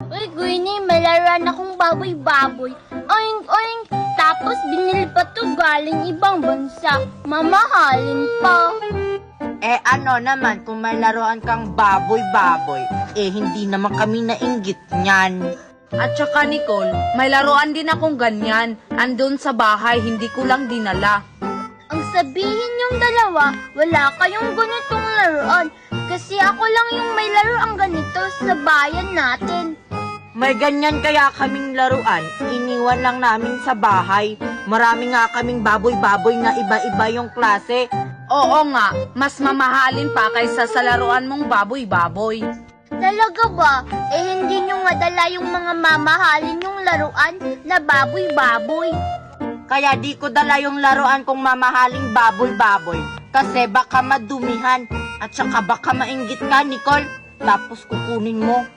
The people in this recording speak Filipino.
Uy, Queenie, may laruan akong baboy-baboy. Oink, oink. Tapos binili pa to galing ibang bansa. Mamahalin pa. Eh ano naman kung may laruan kang baboy-baboy, eh hindi naman kami nainggit niyan. At saka Nicole, may laruan din akong ganyan. Andun sa bahay, hindi ko lang dinala. Ang sabihin yung dalawa, wala kayong ganitong laruan. Kasi ako lang yung may laruan ganito sa bayan natin. May ganyan kaya kaming laruan, iniwan lang namin sa bahay. Marami nga kaming baboy-baboy na iba-iba yung klase. Oo nga, mas mamahalin pa kaysa sa laruan mong baboy-baboy. Talaga ba? Eh hindi nyo madala yung mga mamahalin yung laruan na baboy-baboy. Kaya di ko dala yung laruan kong mamahaling baboy-baboy. Kasi baka madumihan at saka baka mainggit ka, Nicole. Tapos kukunin mo.